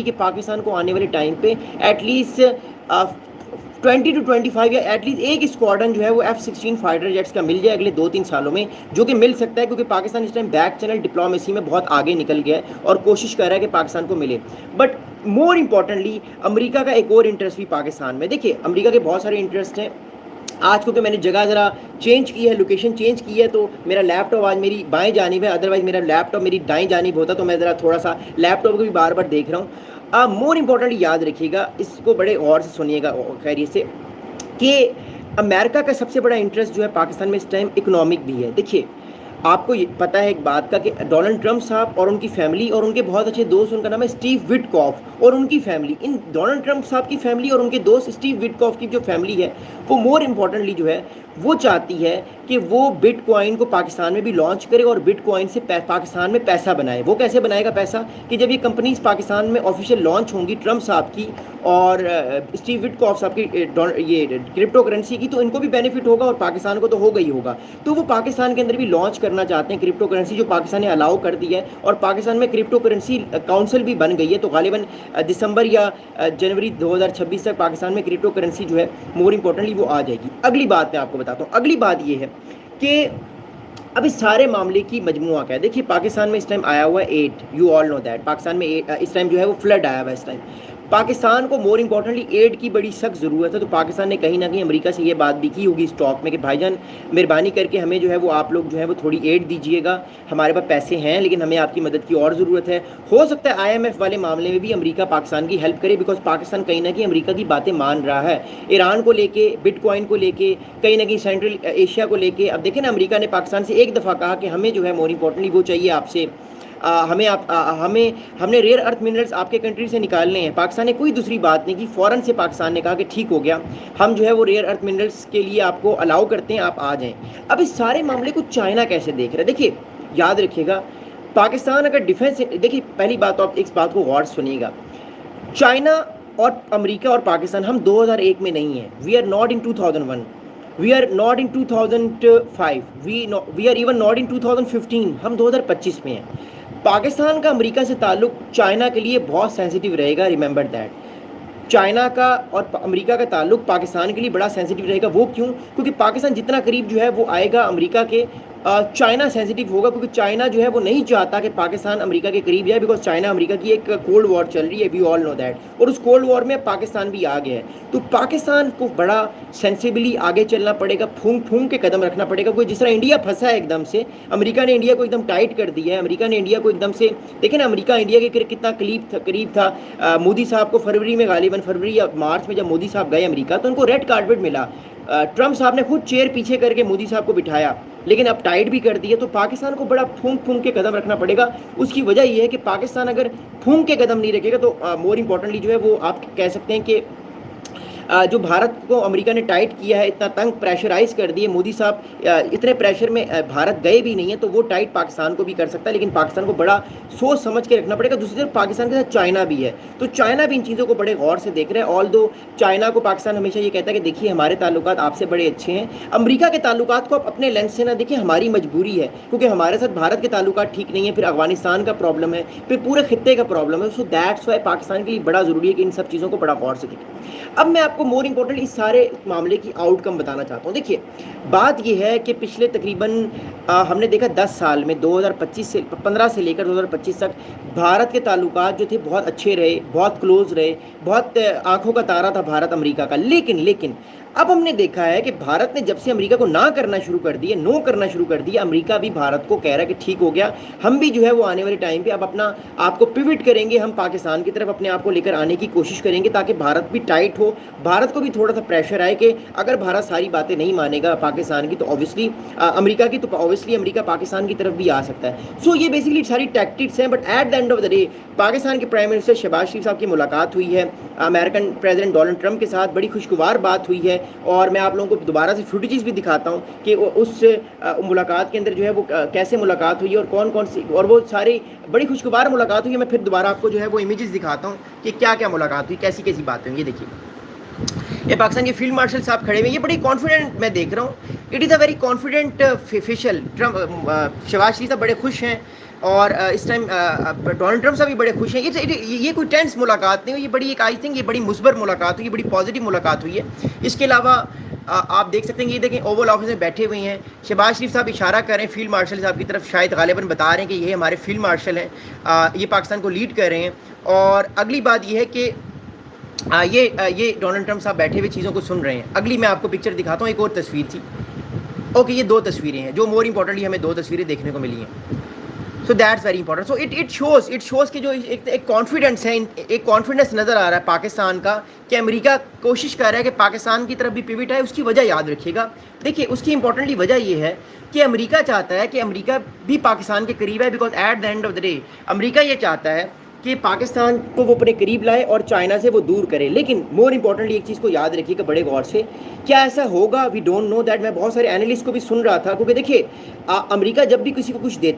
کہ پاکستان کو آنے والے ٹائم پہ ایٹ لیسٹ 20 to 25 یا ایٹ لیسٹ ایک اسکواڈن جو ہے وہ F-16 فائٹر جیٹس کا مل جائے اگلے 2-3 سالوں میں، جو کہ مل سکتا ہے کیونکہ پاکستان اس ٹائم بیک چینل ڈپلومیسی میں بہت آگے نکل گیا ہے اور کوشش کر رہا ہے کہ پاکستان کو ملے. بٹ مور امپورٹنٹلی امریکہ کا ایک اور انٹرسٹ بھی پاکستان میں. دیکھیے امریکہ کے بہت سارے انٹرسٹ ہیں. آج کیونکہ میں نے جگہ ذرا چینج کی ہے، لوکیشن چینج کی ہے، تو میرا لیپ ٹاپ آج میری بائیں جانب ہے، ادروائز میرا لیپ ٹاپ میری دائیں جانب ہوتا تو میں ذرا تھوڑا سا لیپ ٹاپ کو بھی بار بار دیکھ رہا ہوں. مور امپورٹنٹلی یاد رکھیے گا، اس کو بڑے غور سے سنیے گا خیریت سے، کہ امریکہ کا سب سے بڑا انٹرسٹ جو ہے پاکستان میں اس ٹائم اکنامک بھی ہے. دیکھیے آپ کو پتہ ہے ایک بات کا کہ ڈونلڈ ٹرمپ صاحب اور ان کی فیملی اور ان کے بہت اچھے دوست، ان کا نام ہے اسٹیو وٹکاف اور ان کی فیملی، ان ڈونلڈ ٹرمپ صاحب کی فیملی اور ان کے دوست اسٹیو وٹکاف کی جو فیملی ہے وہ مور امپورٹنٹلی جو ہے وہ چاہتی ہے کہ وہ بٹ کوائن کو پاکستان میں بھی لانچ کرے اور بٹ کوائن سے پاکستان میں پیسہ بنائے. وہ کیسے بنائے گا پیسہ؟ کہ جب یہ کمپنیز پاکستان میں آفیشیل لانچ ہوں گی ٹرمپ صاحب کی اور اسٹیو وٹکاف صاحب کی یہ کرپٹو کرنسی کی، تو ان کو بھی بینیفٹ ہوگا اور پاکستان کو تو ہوگا ہی ہوگا. تو وہ پاکستان کے اندر بھی لانچ کرنا چاہتے ہیں کرپٹو کرنسی، جو پاکستان نے الاؤ کر دی ہے اور پاکستان میں کرپٹو کرنسی کاؤنسل بھی بن گئی ہے. تو غالباً دسمبر یا جنوری 2026 تک پاکستان میں کرپٹو کرنسی جو ہے مور امپورٹنٹلی وہ آ جائے گی. اگلی بات میں آپ کو بتاتا ہوں. اگلی بات یہ ہے کہ اب اس سارے معاملے کی مجموعہ کیا ہے. دیکھیے پاکستان میں اس ٹائم آیا ہوا ہے and, you all know that. Pakistan میں اس ٹائم جو ہے وہ فلڈ آیا ہوا ہے اس ٹائم. پاکستان کو مور امپورٹنٹلی ایڈ کی بڑی سخت ضرورت ہے. تو پاکستان نے کہیں نہ کہیں امریکہ سے یہ بات بھی کی ہوگی اس ٹاک میں کہ بھائی جان مہربانی کر کے ہمیں جو ہے وہ آپ لوگ جو ہے وہ تھوڑی ایڈ دیجیے گا، ہمارے پاس پیسے ہیں لیکن ہمیں آپ کی مدد کی اور ضرورت ہے. ہو سکتا ہے IMF والے معاملے میں بھی امریکہ پاکستان کی ہیلپ کرے، بیکاز پاکستان کہیں نہ کہیں امریکہ کی باتیں مان رہا ہے، ایران کو لے کے، بٹ کوائن کو لے کے، کہیں نہ کہیں سینٹرل ایشیا کو لے کے. اب دیکھیں نا امریکہ نے پاکستان سے ایک دفعہ کہا کہ ہمیں جو ہے مور امپورٹنٹلی وہ چاہیے آپ سے، ہم نے ریئر ارتھ منرلز آپ کے کنٹری سے نکالنے ہیں. پاکستان نے کوئی دوسری بات نہیں کی، فوراً سے پاکستان نے کہا کہ ٹھیک ہو گیا، ہم جو ہے وہ ریئر ارتھ منرلز کے لیے آپ کو الاؤ کرتے ہیں، آپ آ جائیں. اب اس سارے معاملے کو چائنا کیسے دیکھ رہا ہے؟ دیکھیے یاد رکھیے گا پاکستان اگر ڈیفینس، دیکھیے پہلی بات تو آپ اس بات کو غور سنیے گا، چائنا اور امریکہ اور پاکستان ہم 2001 میں نہیں ہیں. We are not in 2001، we are not in 2005، we are even not in 2015. ہم 2025 میں ہیں. پاکستان کا امریکہ سے تعلق چائنا کے لیے بہت سینسیٹیو رہے گا، ریممبر دیٹ. چائنا کا اور امریکہ کا تعلق پاکستان کے لیے بڑا سینسیٹیو رہے گا. وہ کیوں؟ کیونکہ پاکستان جتنا قریب جو ہے وہ آئے گا امریکہ کے، چائنا سینسیٹیو ہوگا کیونکہ چائنا جو ہے وہ نہیں چاہتا کہ پاکستان امریکہ کے قریب جائے، بیکاز چائنا امریکہ کی ایک کولڈ وار چل رہی ہے، وی آل نو دیٹ. اور اس کولڈ وار میں پاکستان بھی آ گیا ہے. تو پاکستان کو بڑا سینسیبلی آگے چلنا پڑے گا، پھونک پھونک کے قدم رکھنا پڑے گا. کوئی جس طرح انڈیا پھنسا ہے ایک دم سے، امریکہ نے انڈیا کو ایک دم ٹائٹ کر دیا ہے. امریکہ نے انڈیا کو ایک دم سے، دیکھیں نا امریکہ انڈیا کے کتنا قریب تھا. مودی صاحب کو فروری میں، غالباً فروری یا مارچ میں جب مودی صاحب گئے امریکہ تو ان کو ریڈ کارپیٹ ملا. ٹرمپ صاحب نے خود چیئر پیچھے کر کے مودی صاحب کو بٹھایا، لیکن اب ٹائٹ بھی کر دی ہے. تو پاکستان کو بڑا پھونک پھونک کے قدم رکھنا پڑے گا. اس کی وجہ یہ ہے کہ پاکستان اگر پھونک کے قدم نہیں رکھے گا تو مور امپورٹنٹلی جو ہے وہ آپ کہہ سکتے ہیں کہ جو بھارت کو امریکہ نے ٹائٹ کیا ہے، اتنا تنگ پریشرائز کر دیے مودی صاحب، اتنے پریشر میں بھارت گئے بھی نہیں ہیں، تو وہ ٹائٹ پاکستان کو بھی کر سکتا ہے. لیکن پاکستان کو بڑا سوچ سمجھ کے رکھنا پڑے گا. دوسری طرف پاکستان کے ساتھ چائنا بھی ہے، تو چائنا بھی ان چیزوں کو بڑے غور سے دیکھ رہے ہیں. آل دو چائنا کو پاکستان ہمیشہ یہ کہتا ہے کہ دیکھیے ہمارے تعلقات آپ سے بڑے اچھے ہیں. امریکہ کے تعلقات کو آپ اپنے لینس سے نہ دیکھیں، ہماری مجبوری ہے کیونکہ ہمارے ساتھ بھارت کے تعلقات ٹھیک نہیں ہیں، پھر افغانستان کا پرابلم ہے، پھر پورے خطے کا پرابلم ہے. سو دیٹس وائی پاکستان کے لیے بڑا ضروری ہے کہ ان سب چیزوں کو بڑا غور سے دیکھیں. اب میں آپ کو مور امپورٹنٹ اس سارے معاملے کی آؤٹ کم بتانا چاہتا ہوں. دیکھیے بات یہ ہے کہ پچھلے تقریباً ہم نے دیکھا 10 سال میں 2015 سے لے کر 2025 تک بھارت کے تعلقات جو تھے بہت اچھے رہے، بہت کلوز رہے، بہت آنکھوں کا تارا تھا بھارت امریکہ کا. لیکن اب ہم نے دیکھا ہے کہ بھارت نے جب سے امریکہ کو نہ کرنا شروع کر دیا، نو کرنا شروع کر دیا، امریکہ بھی بھارت کو کہہ رہا ہے کہ ٹھیک ہو گیا، ہم بھی جو ہے وہ آنے والے ٹائم پہ اب اپنا آپ کو پیوٹ کریں گے، ہم پاکستان کی طرف اپنے آپ کو لے کر آنے کی کوشش کریں گے تاکہ بھارت بھی ٹائٹ ہو، بھارت کو بھی تھوڑا سا پریشر آئے کہ اگر بھارت ساری باتیں نہیں مانے گا پاکستان کی تو اوبیسلی امریکہ کی، تو اوبیسلی امریکہ پاکستان کی طرف بھی آ سکتا ہے. سو یہ بیسکلی ساری ٹیکٹکس ہیں. But at the end of the day Pakistan کے پرائم منسٹر شہباز شریف صاحب کی ملاقات ہوئی ہے امریکن پریزیڈنٹ ڈونلڈ ٹرمپ کے ساتھ، بڑی خوشگوار بات ہوئی ہے. اور میں آپ لوگوں کو دوبارہ سے فوٹیجز بھی دکھاتا ہوں کہ اس ملاقات کے اندر جو ہے وہ کیسے ملاقات ہوئی ہے اور کون سی، اور وہ ساری بڑی خوشگوار ملاقات ہوئی ہے. میں پھر دوبارہ آپ کو جو ہے وہ امیجز دکھاتا ہوں کہ کیا کیا ملاقات ہوئی، کیسی باتیں ہوئی. یہ دیکھیے یہ پاکستان کے فیلڈ مارشل صاحب کھڑے ہوئے، یہ بڑی کانفیڈنٹ میں دیکھ رہا ہوں. It is a very confident facial. Shahbaz Sharif صاحب بڑے خوش ہیں. اور اس ٹائم ڈونلڈ ٹرمپ صاحب بھی بڑے خوش ہیں. یہ کوئی ٹینس ملاقات نہیں ہوئی, یہ بڑی ایک آئی تھنک یہ بڑی مثبت ملاقات ہوئی, یہ بڑی پازیٹیو ملاقات ہوئی ہے. اس کے علاوہ آپ دیکھ سکتے ہیں, یہ دیکھیں اوول آفس میں بیٹھے ہوئے ہیں, شہباز شریف صاحب اشارہ کر رہے ہیں فیلڈ مارشل صاحب کی طرف, شاید غالباً بتا رہے ہیں کہ یہ ہمارے فیلڈ مارشل ہیں, یہ پاکستان کو لیڈ کر رہے ہیں. اور اگلی بات یہ ہے کہ یہ ڈونلڈ ٹرمپ صاحب بیٹھے ہوئے چیزوں کو سن رہے ہیں. اگلی میں آپ کو پکچر دکھاتا ہوں, ایک اور تصویر تھی. اوکے, یہ 2 تصویریں ہیں, جو مور امپورٹنٹلی ہمیں 2 تصویریں دیکھنے کو ملی ہیں. So that's very important. So it shows کہ جو ایک کانفیڈنس ہے, ایک کانفیڈنس نظر آ رہا ہے پاکستان کا, کہ امریکہ کوشش کر رہا ہے کہ پاکستان کی طرف بھی پیوٹ ہے. اس کی وجہ یاد رکھیے گا, دیکھیے اس کی امپورٹنٹلی وجہ یہ ہے کہ امریکہ چاہتا ہے کہ امریکہ بھی پاکستان کے قریب ہے, because at the end of the day امریکہ یہ چاہتا ہے کہ پاکستان کو وہ اپنے قریب لائے اور چائنا سے وہ دور کرے. لیکن مور امپورٹنٹلی ایک چیز کو یاد رکھیے گا بڑے غور سے, کیا ایسا ہوگا؟ We don't know that. میں بہت سارے اینالسٹ کو بھی سن رہا تھا, کیونکہ دیکھیے امریکہ جب بھی کسی کو کچھ دیتا